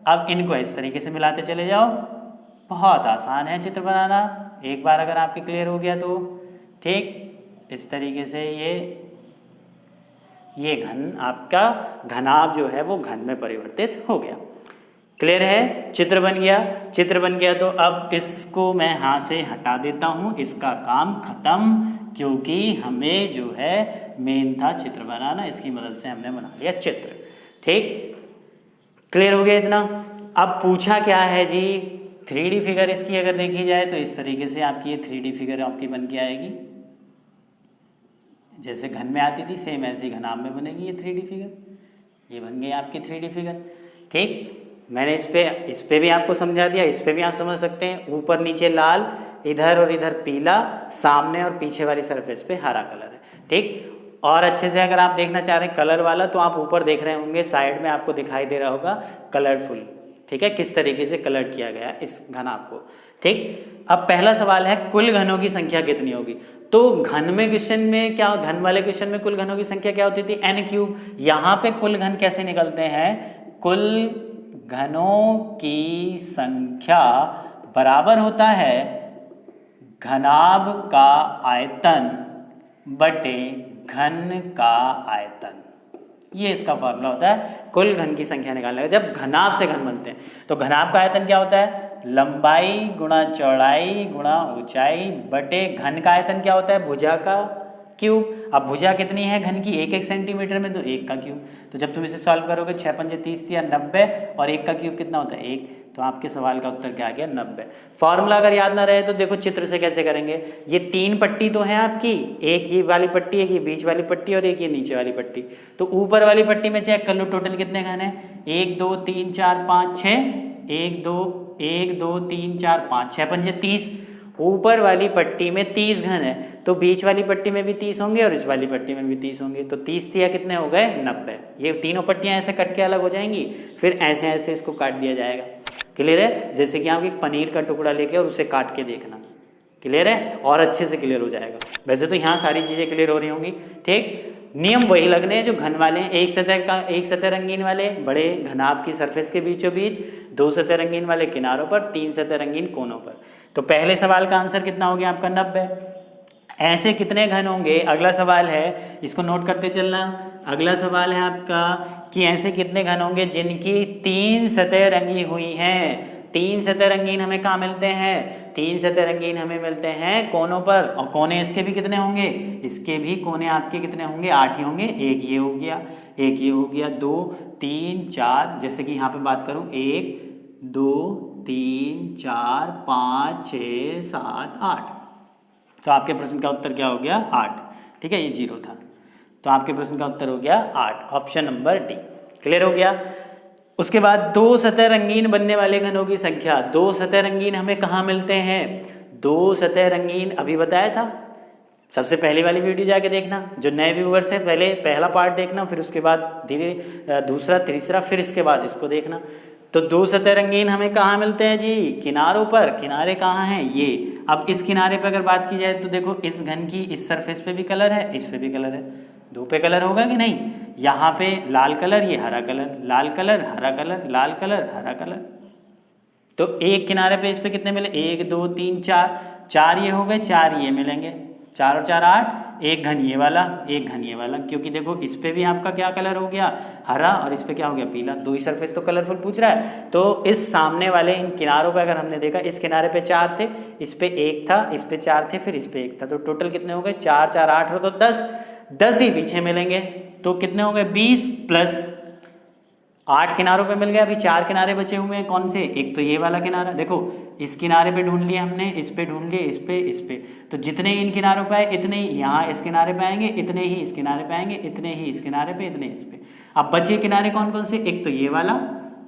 अब इनको इस तरीके से मिलाते चले जाओ, बहुत आसान है चित्र बनाना, एक बार अगर आपके क्लियर हो गया तो। ठीक, इस तरीके से ये घन आपका घनाभ जो है वो घन में परिवर्तित हो गया। क्लियर है, चित्र बन गया। चित्र बन गया तो अब इसको मैं यहाँ से हटा देता हूँ, इसका काम खत्म, क्योंकि हमें जो है मेन था चित्र बनाना, इसकी मदद से हमने बना लिया चित्र। ठीक, क्लियर हो गया इतना। अब पूछा क्या है जी, 3D फिगर इसकी अगर देखी जाए तो इस तरीके से आपकी ये 3D फिगर आपकी बन के आएगी, जैसे घन में आती थी सेम ऐसे ही घनाभ में बनेगी ये 3D फिगर। ये बन गई आपकी 3D फिगर। ठीक, मैंने इस पे भी आपको समझा दिया, इस पे भी आप समझ सकते हैं। ऊपर नीचे लाल, इधर और इधर पीला, सामने और पीछे वाली सरफेस पे हरा कलर है। ठीक, और अच्छे से अगर आप देखना चाह रहे हैं कलर वाला तो आप ऊपर देख रहे होंगे, साइड में आपको दिखाई दे रहा होगा कलरफुल। ठीक है, किस तरीके से कलर किया गया इस घनाभ को। ठीक, अब पहला सवाल है कुल घनों की संख्या कितनी होगी। तो घन में क्वेश्चन में क्या, घन वाले क्वेश्चन में कुल घनों की संख्या क्या होती थी, n³। यहाँ पे कुल घन कैसे निकलते हैं, कुल घनों की संख्या बराबर होता है घनाभ का आयतन बटे घन का आयतन। ये इसका फॉर्मूला होता है कुल घन की संख्या निकालने का। जब घनाभ से घन बनते हैं तो घनाभ का आयतन क्या होता है, लंबाई गुणा चौड़ाई गुणा ऊंचाई बटे घन का आयतन क्या होता है, भुजा का क्यूब। अब भुजा कितनी है घन की, 1 1 सेंटीमीटर में, तो 1 का क्यूब। तो जब तुम इसे सॉल्व करोगे 6 पंजे 30 या 90, और 1 का क्यूब कितना होता है 1, तो आपके सवाल का उत्तर क्या आ गया 90। फॉर्मूला अगर याद ना रहे तो देखो चित्र से कैसे करेंगे। ये 3 पट्टी तो है आपकी, एक ये वाली पट्टी, एक ये बीच वाली पट्टी और एक ये नीचे वाली पट्टी। तो ऊपर वाली पट्टी में चेक कर लो टोटल कितने घन है, 1 2 3 4 5 6, 1 2 3 4 5, 6 पंजे 30। ऊपर वाली पट्टी में 30 घन है तो बीच वाली पट्टी में भी 30 होंगे और इस वाली पट्टी में भी 30 होंगे। तो 30 दिया कितने हो गए 90। ये तीनों पट्टियां ऐसे कट के अलग हो जाएंगी, फिर ऐसे ऐसे इसको काट दिया जाएगा। क्लियर है, जैसे कि आप एक पनीर का टुकड़ा लेके और उसे काट के देखना, क्लियर है, और अच्छे से क्लियर हो जाएगा। वैसे तो यहाँ सारी चीज़ें क्लियर हो रही होंगी, ठीक। नियम वही लगने हैं जो घन वाले हैं, एक सतह रंगीन वाले बड़े घनाभ की सरफेस के बीचों बीच, 2 सतह रंगीन वाले किनारों पर, 3 सतह रंगीन कोनों पर। तो पहले सवाल का आंसर कितना हो गया आपका 90। ऐसे कितने घन होंगे, अगला सवाल है, इसको नोट करते चलना। अगला सवाल है आपका कि ऐसे कितने घन होंगे जिनकी 3 सतह रंगी हुई हैं। 3 सतह रंगीन हमें कहाँ मिलते हैं, 3 सतह रंगीन हमें मिलते हैं कोनों पर, और कोने इसके भी कितने होंगे, इसके भी कोने आपके कितने होंगे, 8 ही होंगे। एक ये हो गया, एक ये हो गया, 2 3 4, जैसे कि यहाँ पे बात करूँ 1 2 3 4 5 6 7 8, तो आपके प्रश्न का उत्तर क्या हो गया 8, ठीक है, ये 0 था, तो आपके प्रश्न का उत्तर हो गया 8, ऑप्शन नंबर डी। क्लियर हो गया। उसके बाद 2 सतह रंगीन बनने वाले घनों की संख्या। 2 सतह रंगीन हमें कहाँ मिलते हैं, 2 सतह रंगीन अभी बताया था, सबसे पहली वाली वीडियो जाके देखना। जो नए व्यूवर्स हैं पहले पहला पार्ट देखना, फिर उसके बाद धीरे दूसरा तीसरा, फिर इसके बाद इसको देखना। तो 2 सतह रंगीन हमें कहाँ मिलते हैं जी, किनारों पर। किनारे कहाँ हैं, ये। अब इस किनारे पे अगर बात की जाए तो देखो इस घन की इस सरफेस पे भी कलर है, इस पे भी कलर है, 2 पे कलर होगा कि नहीं। यहाँ पे लाल कलर, ये हरा कलर, लाल कलर हरा कलर, लाल कलर हरा कलर। तो एक किनारे पे इस पे कितने मिले, 1 2 3 4, 4 ये हो गए, 4 ये मिलेंगे, 4 और 4 8, एक घन ये वाला, एक घन ये वाला, क्योंकि देखो इस पे भी आपका क्या कलर हो गया, हरा, और इस पे क्या हो गया, पीला। 2 ही सरफेस तो कलरफुल पूछ रहा है। तो इस सामने वाले इन किनारों पे अगर हमने देखा, इस किनारे पे 4 थे, इस पे 1 था, इस पे 4 थे, फिर इस पे 1 था, तो टोटल कितने हो गए, 4 4 8 हो तो 10, 10 ही पीछे मिलेंगे, तो कितने हो गए 20 प्लस 8 किनारों पे मिल गया। अभी 4 किनारे बचे हुए हैं, कौन से, एक तो ये वाला किनारा, देखो इस किनारे पे ढूंढ लिया हमने, इस पे ढूंढ लिए, इस पे, तो जितने इन किनारों पे आए इतने ही यहाँ इस किनारे पे आएंगे, इतने ही इस किनारे पे आएंगे, इतने ही इस किनारे पे, इतने इस पे। अब बचे किनारे कौन कौन से, एक तो ये वाला,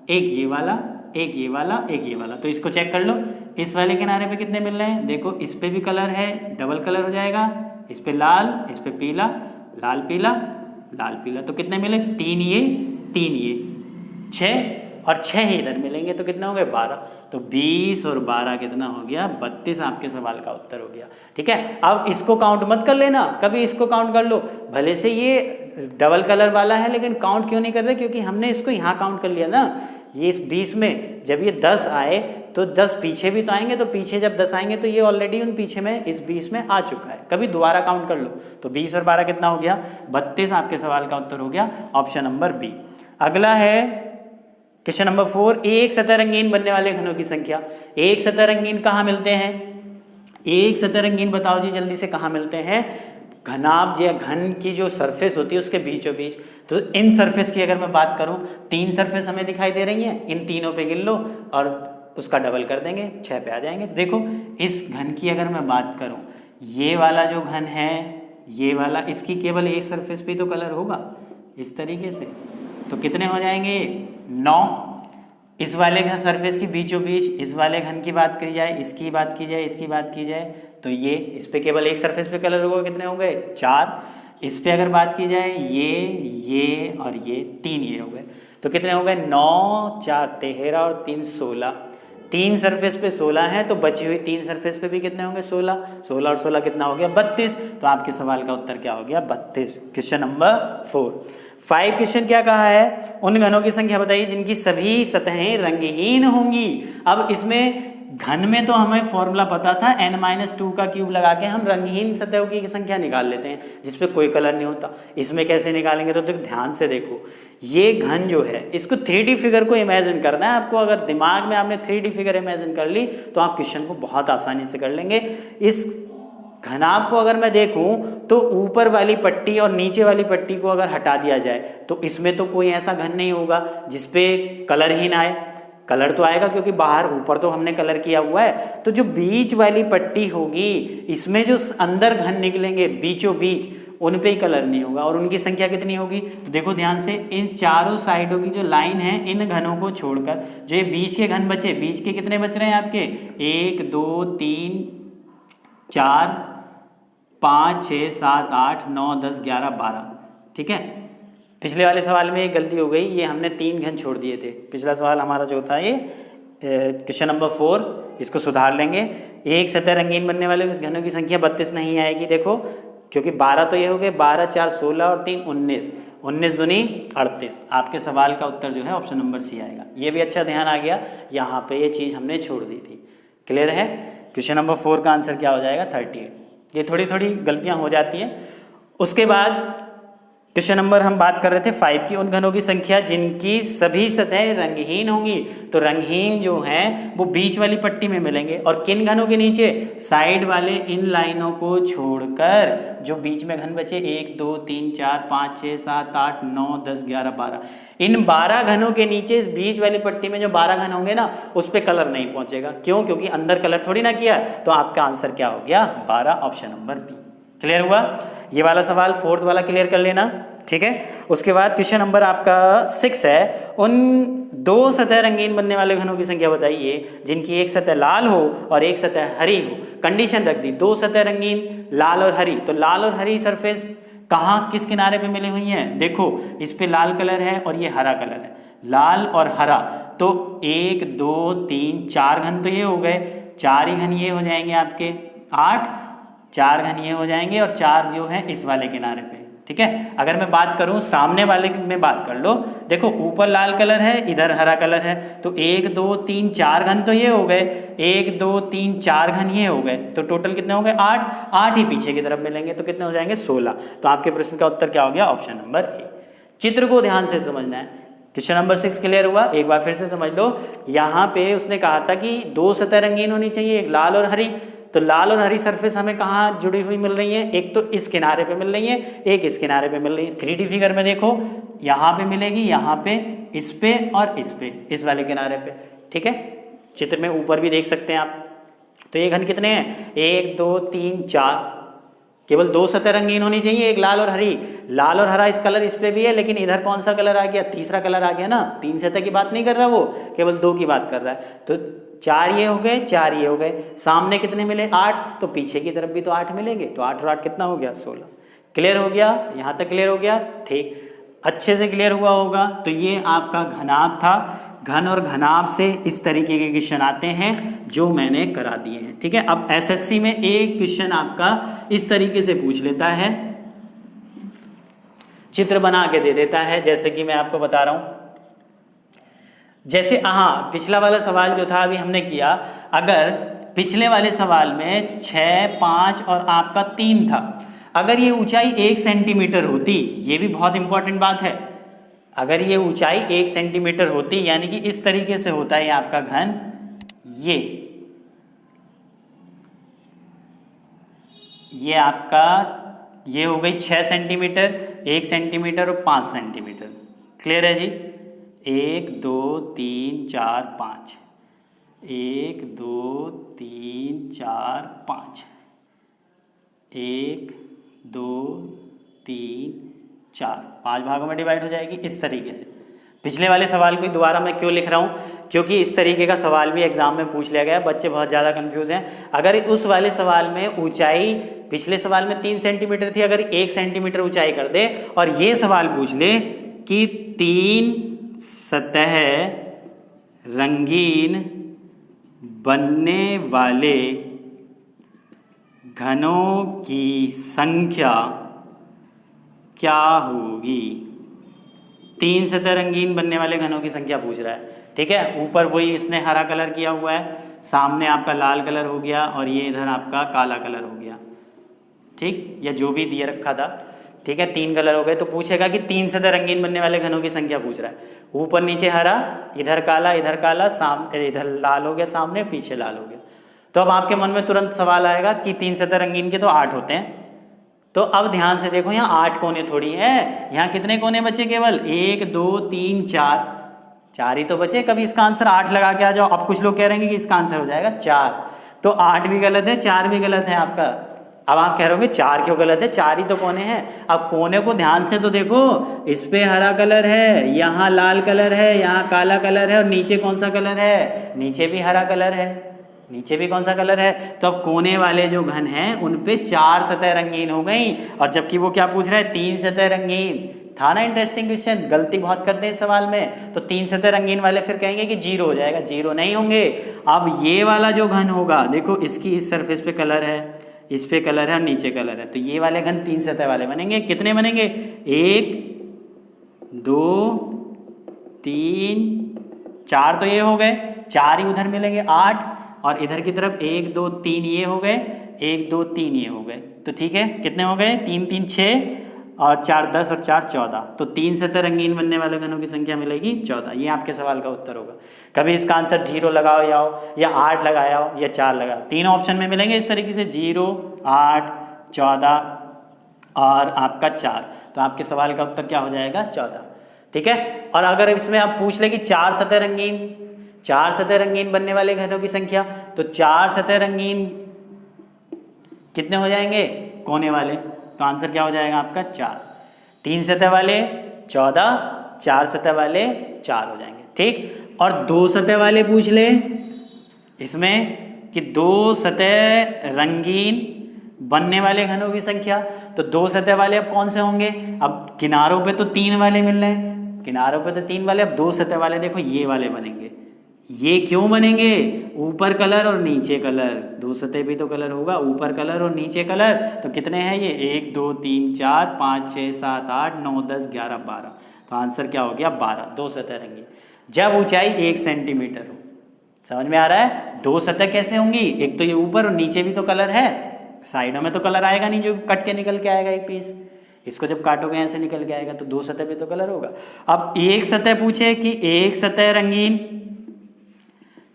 एक ये वाला, एक ये वाला, एक ये वाला, तो इसको चेक कर लो। इस वाले किनारे पे कितने मिल रहे हैं, देखो इस पे भी कलर है, डबल कलर हो जाएगा, इस पे लाल, इस पे पीला, लाल पीला, लाल पीला, तो कितने मिले, 3 ये 3 ये, 6 और 6 ही इधर मिलेंगे, तो कितना हो गया 12। तो 20 और 12 कितना हो गया, 32 आपके सवाल का उत्तर हो गया। ठीक है, अब इसको काउंट मत कर लेना, कभी इसको काउंट कर लो, भले से ये डबल कलर वाला है लेकिन काउंट क्यों नहीं कर रहे, क्योंकि हमने इसको यहाँ काउंट कर लिया ना, ये इस 20 में जब ये 10 आए तो 10 पीछे भी तो आएंगे, तो पीछे जब 10 आएंगे तो ये ऑलरेडी उन पीछे में इस 20 में आ चुका है, कभी दोबारा काउंट कर लो। तो 20 और 12 कितना हो गया, 32 आपके सवाल का उत्तर हो गया, ऑप्शन नंबर बी। अगला है क्वेश्चन नंबर 4, एक सतह रंगीन बनने वाले घनों की संख्या। एक सतह रंगीन कहाँ मिलते हैं, एक सतह रंगीन बताओ जी जल्दी से, कहाँ मिलते हैं, घनाभ या घन की जो सरफेस होती है उसके बीचों बीच। तो इन सरफेस की अगर मैं बात करूं, 3 सरफेस हमें दिखाई दे रही हैं, इन तीनों पे गिन लो और उसका डबल कर देंगे, 6 पे आ जाएंगे। देखो इस घन की अगर मैं बात करूं, ये वाला जो घन है, ये वाला, इसकी केवल एक सरफेस पे तो कलर होगा इस तरीके से, तो कितने हो जाएंगे 9। इस वाले घन सरफेस की बीचों बीच इस वाले घन की बात करी जाए, इसकी बात की जाए, इसकी बात की जाए, तो ये इस पे केवल एक सरफेस पे कलर होगा, कितने हो गए 4। इस पे अगर बात की जाए ये और ये 3 ये हो गए, तो कितने हो गए 9 4 13 और 3 16। 3 सरफेस पे 16 है, तो बची हुई 3 सरफेस पे भी कितने होंगे 16, 16 और 16 कितना हो गया 32। तो आपके सवाल का उत्तर क्या हो गया 32, क्वेश्चन नंबर 4। 5 क्वेश्चन क्या कहा है, उन घनों की संख्या बताइए जिनकी सभी सतहें रंगहीन होंगी। अब इसमें घन में तो हमें फॉर्मूला पता था, n-2 का क्यूब लगा के हम रंगहीन सतहों की संख्या निकाल लेते हैं जिसपे कोई कलर नहीं होता। इसमें कैसे निकालेंगे, तो ध्यान से देखो, ये घन जो है इसको 3D फिगर को इमेजिन करना है आपको। अगर दिमाग में आपने 3D फिगर इमेजिन कर ली तो आप क्वेश्चन को बहुत आसानी से कर लेंगे। इस घनाभ को अगर मैं देखूं तो ऊपर वाली पट्टी और नीचे वाली पट्टी को अगर हटा दिया जाए तो इसमें तो कोई ऐसा घन नहीं होगा जिसपे कलर ही ना आए। कलर तो आएगा क्योंकि बाहर ऊपर तो हमने कलर किया हुआ है। तो जो बीच वाली पट्टी होगी इसमें जो अंदर घन निकलेंगे बीचों बीच, उन पे ही कलर नहीं होगा। और उनकी संख्या कितनी होगी, तो देखो ध्यान से, इन चारों साइडों की जो लाइन है इन घनों को छोड़कर जो ये बीच के घन बचे, बीच के कितने बच रहे हैं आपके 1 2 3 4 5 6 7 8 9 10 11 12। ठीक है, पिछले वाले सवाल में एक गलती हो गई, ये हमने 3 घन छोड़ दिए थे। पिछला सवाल हमारा जो था ये क्वेश्चन नंबर 4, इसको सुधार लेंगे। एक सतह रंगीन बनने वाले घनों की संख्या 32 नहीं आएगी, देखो क्योंकि 12 तो ये हो गए, 12 4 16 और 3 19, 19 दूनी 38। आपके सवाल का उत्तर जो है ऑप्शन नंबर सी आएगा। ये भी अच्छा ध्यान आ गया, यहाँ पे ये चीज़ हमने छोड़ दी थी। क्लियर है? क्वेश्चन नंबर 4 का आंसर क्या हो जाएगा? 38। ये थोड़ी थोड़ी गलतियाँ हो जाती हैं। उसके बाद क्वेश्चन नंबर हम बात कर रहे थे 5 की, उन घनों की संख्या जिनकी सभी सतहें रंगहीन होंगी। तो रंगहीन जो हैं वो बीच वाली पट्टी में मिलेंगे, और किन घनों के नीचे? साइड वाले इन लाइनों को छोड़कर जो बीच में घन बचे 1 2 3 4 5 6 7 8 9 10 11 12, इन 12 घनों के नीचे इस बीच वाली पट्टी में जो 12 घन होंगे ना, उस पर कलर नहीं पहुंचेगा। क्यों? क्योंकि अंदर कलर थोड़ी ना किया। तो आपका आंसर क्या हो गया? 12, ऑप्शन नंबर बी। क्लियर हुआ? ये वाला सवाल 4th वाला क्लियर कर लेना, ठीक है। उसके बाद क्वेश्चन नंबर आपका 6 है, उन 2 सतह रंगीन बनने वाले घनों की संख्या बताइए जिनकी एक सतह लाल हो और एक सतह हरी हो। कंडीशन रख दी, 2 सतह रंगीन, लाल और हरी। तो लाल और हरी सरफेस कहाँ किस किनारे पे मिली हुई हैं? देखो इस पे लाल कलर है और ये हरा कलर है, लाल और हरा। तो 1 2 3 4 घन तो ये हो गए, 4 ही घन ये हो जाएंगे आपके 8, 4 घन ये हो जाएंगे और 4 जो है इस वाले किनारे पे, ठीक है। अगर मैं बात करूं सामने वाले में बात कर लो, देखो ऊपर लाल कलर है, इधर हरा कलर है। तो 1 2 3 4 घन तो ये हो गए, 1 2 3 4 घन ये हो गए। तो टोटल कितने हो गए? 8, 8 ही पीछे की तरफ मिलेंगे तो कितने हो जाएंगे? 16। तो आपके प्रश्न का उत्तर क्या हो गया? Option number A. चित्र को ध्यान से समझना है। क्वेश्चन नंबर 6 क्लियर हुआ? एक बार फिर से समझ लो। यहाँ पे उसने कहा था कि 2 सतह रंगीन होनी चाहिए, एक लाल और हरी। तो लाल और हरी सरफेस हमें कहाँ जुड़ी हुई मिल रही है? एक तो इस किनारे पे मिल रही है, एक इस किनारे पे मिल रही है। 3D फिगर में देखो, यहाँ पे मिलेगी, यहाँ पे, इस पे और इस पे, इस वाले किनारे पे, ठीक है। चित्र में ऊपर भी देख सकते हैं आप। तो ये घन कितने हैं? 1 2 3 4। केवल 2 सतह रंगीन होनी चाहिए, एक लाल और हरी। लाल और हरा इस कलर इस पे भी है, लेकिन इधर कौन सा कलर आ गया? तीसरा कलर आ गया ना। 3 सतह की बात नहीं कर रहा वो, केवल 2 की बात कर रहा है। तो 4 ये हो गए, 4 ये हो गए। सामने कितने मिले? 8। तो पीछे की तरफ भी तो 8 मिलेंगे। तो 8 और 8 कितना हो गया? 16। क्लियर हो गया? यहाँ तक क्लियर हो गया? ठीक, अच्छे से क्लियर हुआ होगा। तो ये आपका घनाभ था। घन और घनाभ से इस तरीके के क्वेश्चन आते हैं जो मैंने करा दिए हैं, ठीक है। अब एसएससी में एक क्वेश्चन आपका इस तरीके से पूछ लेता है, चित्र बना के दे देता है, जैसे कि मैं आपको बता रहा हूं। जैसे पिछला वाला सवाल जो था अभी हमने किया, अगर पिछले वाले सवाल में 6 5 और आपका 3 था, अगर ये ऊंचाई 1 सेंटीमीटर होती, ये भी बहुत इंपॉर्टेंट बात है, अगर ये ऊंचाई 1 सेंटीमीटर होती, यानी कि इस तरीके से होता है आपका घन, ये आपका ये हो गई 6 सेंटीमीटर, 1 सेंटीमीटर और 5 सेंटीमीटर। क्लियर है जी? 1 2 3 4 5, 1 2 3 4 5, 1 2 3 4, 5 भागों में डिवाइड हो जाएगी इस तरीके से। पिछले वाले सवाल को दोबारा मैं क्यों लिख रहा हूँ? क्योंकि इस तरीके का सवाल भी एग्जाम में पूछ लिया गया, बच्चे बहुत ज़्यादा कंफ्यूज हैं। अगर उस वाले सवाल में ऊंचाई, पिछले सवाल में 3 सेंटीमीटर थी, अगर 1 सेंटीमीटर ऊंचाई कर दे और ये सवाल पूछ ले कि 3 सतह रंगीन बनने वाले घनों की संख्या क्या होगी? 3 सतह रंगीन बनने वाले घनों की संख्या पूछ रहा है, ठीक है। ऊपर वही इसने हरा कलर किया हुआ है, सामने आपका लाल कलर हो गया और ये इधर आपका काला कलर हो गया, ठीक, या जो भी दिया रखा था, ठीक है। 3 कलर हो गए। तो पूछेगा कि 3 सतह रंगीन बनने वाले घनों की संख्या पूछ रहा है। ऊपर नीचे हरा, इधर काला, सामने इधर लाल हो गया, सामने पीछे लाल हो गया। तो अब आपके मन में तुरंत सवाल आएगा कि 3 सतह रंगीन के तो 8 होते हैं। तो अब ध्यान से देखो, यहाँ 8 कोने थोड़ी है, यहाँ कितने कोने बचे? केवल 1 2 3 4, 4 ही तो बचे। कभी इसका आंसर 8 लगा के आ जाओ। अब कुछ लोग कह रहे हैं कि इसका आंसर हो जाएगा 4। तो 8 भी गलत है, 4 भी गलत है आपका। अब आप कह रहे हो 4 क्यों गलत है? 4 ही तो कोने हैं। अब कोने को ध्यान से तो देखो, इस पे हरा कलर है, यहाँ लाल कलर है, यहाँ काला कलर है और नीचे कौन सा कलर है? नीचे भी हरा कलर है, नीचे भी कौन सा कलर है? तो अब कोने वाले जो घन हैं उन पे 4 सतह रंगीन हो गई। और जबकि वो क्या पूछ रहा है? 3 सतह रंगीन। था ना इंटरेस्टिंग क्वेश्चन। गलती बहुत करते हैं इस सवाल में, तो 3 सतह रंगीन वाले फिर कहेंगे कि 0 हो जाएगा, 0 नहीं होंगे। अब ये वाला जो घन होगा, देखो इसकी इस सरफेस पे कलर है, इस पे कलर है और नीचे कलर है, तो ये वाले घन 3 सतह वाले बनेंगे। कितने बनेंगे? 1 2 3 4 तो ये हो गए, 4 ही उधर मिलेंगे 8, और इधर की तरफ 1 2 3 ये हो गए, 1 2 3 ये हो गए। तो ठीक है, कितने हो गए? 3 3 6 और 4 10 और 4 14। तो 3 सतह रंगीन बनने वाले घनों की संख्या मिलेगी 14। ये आपके सवाल का उत्तर होगा। कभी इसका आंसर 0 लगाओ या 8 लगाया हो या 4 लगाओ, 3 ऑप्शन में मिलेंगे इस तरीके से, 0 8 14 और आपका 4। तो आपके सवाल का उत्तर क्या हो जाएगा? 14। ठीक है। और अगर इसमें आप पूछ ले कि 4 सतह रंगीन बनने वाले घनों की संख्या, तो 4 सतह रंगीन कितने हो जाएंगे? कोने वाले। तो आंसर क्या हो जाएगा आपका? 4। 3 सतह वाले 14, 4 सतह वाले 4 हो जाएंगे। ठीक। और 2 सतह वाले पूछ ले इसमें कि 2 सतह रंगीन बनने वाले घनों की संख्या, तो 2 सतह वाले अब कौन से होंगे? अब किनारों पे तो 3 वाले मिल रहे हैं, किनारों पे तो 3 वाले, अब 2 सतह वाले देखो ये वाले बनेंगे। ये क्यों बनेंगे? ऊपर कलर और नीचे कलर, 2 सतह भी तो कलर होगा, ऊपर कलर और नीचे कलर। तो कितने हैं ये? 1 2 3 4 5 6 7 8 9 10 11 12। तो आंसर क्या हो गया? 12। 2 सतह रंगीन जब ऊंचाई 1 सेंटीमीटर हो। समझ में आ रहा है? 2 सतह कैसे होंगी? एक तो ये ऊपर और नीचे भी तो कलर है, साइडों में तो कलर आएगा नहीं, जो कट के निकल के आएगा एक पीस, इसको जब काटोगे ऐसे निकल के आएगा, तो 2 सतह पे तो कलर होगा। अब एक सतह पूछे कि एक सतह रंगीन,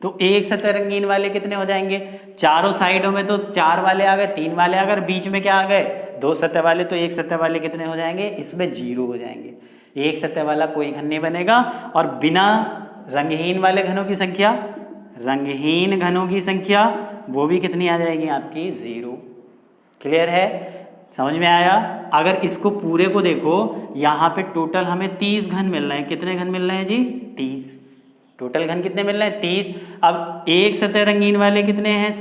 तो एक सतह रंगीन वाले कितने हो जाएंगे? चारों साइडों में तो 4 वाले आ गए, 3 वाले आ गए, बीच में क्या आ गए? 2 सतह वाले। तो एक सतह वाले कितने हो जाएंगे? इसमें 0 हो जाएंगे। एक सतह वाला कोई घन नहीं बनेगा। और बिना रंगहीन वाले घनों की संख्या, रंगहीन घनों की संख्या वो भी कितनी आ जाएगी आपकी? 0। क्लियर है? समझ में आया? अगर इसको पूरे को देखो, यहाँ पे टोटल हमें 30 घन मिल रहे हैं। कितने घन मिल रहे हैं जी? 30। टोटल घन कितने मिल रहे हैं? 30। अब एक सतह रंगीन वाले कितने हैं?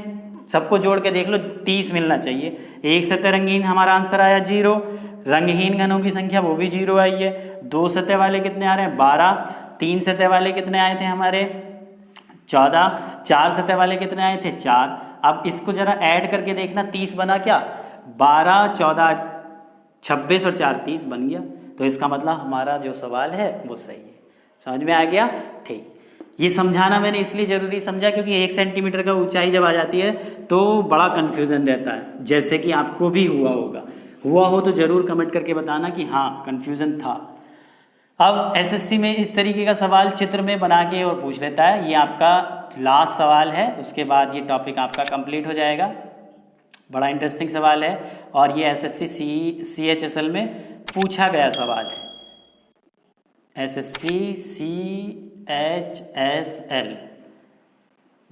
सबको जोड़ के देख लो, 30 मिलना चाहिए। एक सतह रंगीन हमारा आंसर आया 0। रंगहीन घनों की संख्या वो भी 0 आई है। 2 सतह वाले कितने आ रहे हैं? 12। 3 सतह वाले कितने आए थे हमारे? 14। 4 सतह वाले कितने आए थे? 4। अब इसको जरा ऐड करके देखना, 30 बना क्या? 12 14 26 और 4 30 बन गया। तो इसका मतलब हमारा जो सवाल है वो सही है। समझ में आ गया? ठीक। ये समझाना मैंने इसलिए ज़रूरी समझा क्योंकि 1 सेंटीमीटर का ऊंचाई जब आ जाती है तो बड़ा कन्फ्यूज़न रहता है, जैसे कि आपको भी हुआ होगा। हुआ हो तो ज़रूर कमेंट करके बताना कि हाँ कन्फ्यूज़न था। अब एसएससी में इस तरीके का सवाल चित्र में बना के और पूछ लेता है। ये आपका लास्ट सवाल है, उसके बाद ये टॉपिक आपका कंप्लीट हो जाएगा। बड़ा इंटरेस्टिंग सवाल है और ये एसएससी CHSL में पूछा गया सवाल है। एसएससी CHSL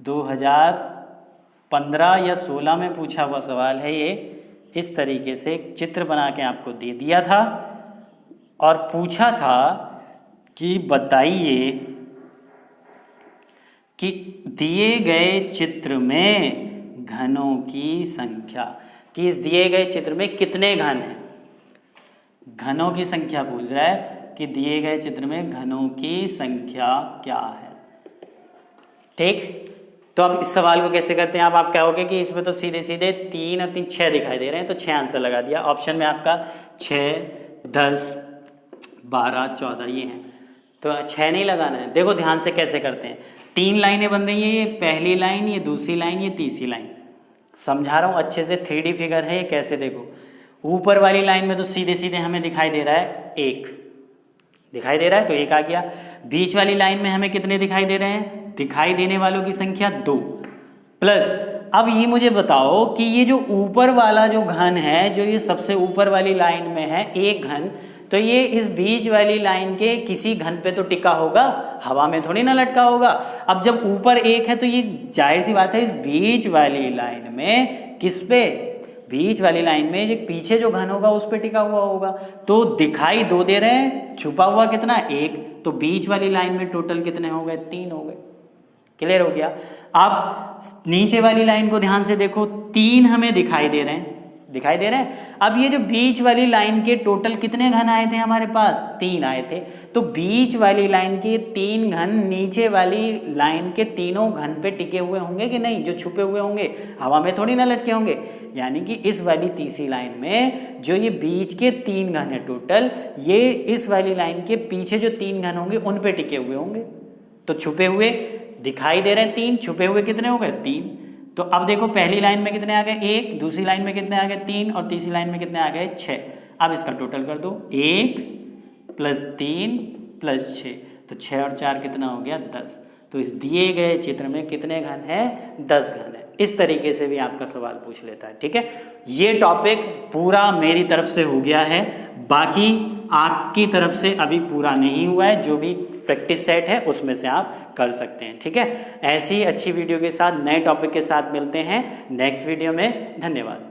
2015 या 16 में पूछा हुआ सवाल है। ये इस तरीके से एक चित्र बना के आपको दे दिया था और पूछा था कि बताइए कि दिए गए चित्र में घनों की संख्या, कि इस दिए गए चित्र में कितने घन हैं। घनों की संख्या पूछ रहा है कि दिए गए चित्र में घनों की संख्या क्या है। ठीक। तो अब इस सवाल को कैसे करते हैं? आप कहोगे कि इसमें तो सीधे सीधे 3 और 3 6 दिखाई दे रहे हैं, तो 6 आंसर लगा दिया। ऑप्शन में आपका 6 10 12 14 ये हैं, तो 6 नहीं लगाना है। देखो ध्यान से कैसे करते हैं। 3 लाइनें बन रही हैं, ये पहली लाइन, ये दूसरी लाइन, ये तीसरी लाइन। समझा रहा हूँ अच्छे से, 3D फिगर है ये। कैसे देखो, ऊपर वाली लाइन में तो सीधे सीधे हमें दिखाई दे रहा है 1 दिखाई दे रहा है, तो 1 आ गया। बीच वाली लाइन में हमें कितने दिखाई दे रहे हैं? दिखाई देने वालों की संख्या 2 प्लस। अब ये मुझे बताओ कि ये जो ऊपर वाला जो घन है, जो ये सबसे ऊपर वाली लाइन में है 1 घन, तो ये इस बीच वाली लाइन के किसी घन पे तो टिका होगा, हवा में थोड़ी ना लटका होगा। अब जब ऊपर 1 है तो ये जाहिर सी बात है इस बीच वाली लाइन में किस पे? बीच वाली लाइन में जो पीछे जो घन होगा उस पे टिका हुआ होगा। तो दिखाई 2 दे रहे हैं, छुपा हुआ कितना? 1। तो बीच वाली लाइन में टोटल कितने हो गए? 3 हो गए। क्लियर हो गया? अब नीचे वाली लाइन को ध्यान से देखो, 3 हमें दिखाई दे रहे हैं। दिखाई दे रहे हैं। अब ये जो बीच वाली लाइन के टोटल कितने घन आए थे हमारे पास, 3 आए थे। तो बीच वाली लाइन के 3 घन नीचे वाली लाइन के तीनों घन पे टिके हुए होंगे कि नहीं, जो छुपे हुए होंगे, हवा में थोड़ी ना लटके होंगे। यानी कि इस वाली तीसरी लाइन में जो ये बीच के 3 घन है टोटल, ये इस वाली लाइन के पीछे जो 3 घन होंगे उन पे टिके हुए होंगे। तो छुपे हुए दिखाई दे रहे हैं 3, छुपे हुए कितने हो गए 3। तो अब देखो पहली लाइन में कितने आ गए 1, दूसरी लाइन में कितने आ गए 3 और तीसरी लाइन में कितने आ गए 6। अब इसका टोटल कर दो, 1 + 3 + 6, तो 6 और 4 कितना हो गया 10। तो इस दिए गए चित्र में कितने घन है, 10 घन है। इस तरीके से भी आपका सवाल पूछ लेता है, ठीक है। ये टॉपिक पूरा मेरी तरफ से हो गया है, बाकी आपकी तरफ से अभी पूरा नहीं हुआ है। जो भी प्रैक्टिस सेट है उसमें से आप कर सकते हैं, ठीक है। ऐसी अच्छी वीडियो के साथ, नए टॉपिक के साथ मिलते हैं नेक्स्ट वीडियो में। धन्यवाद।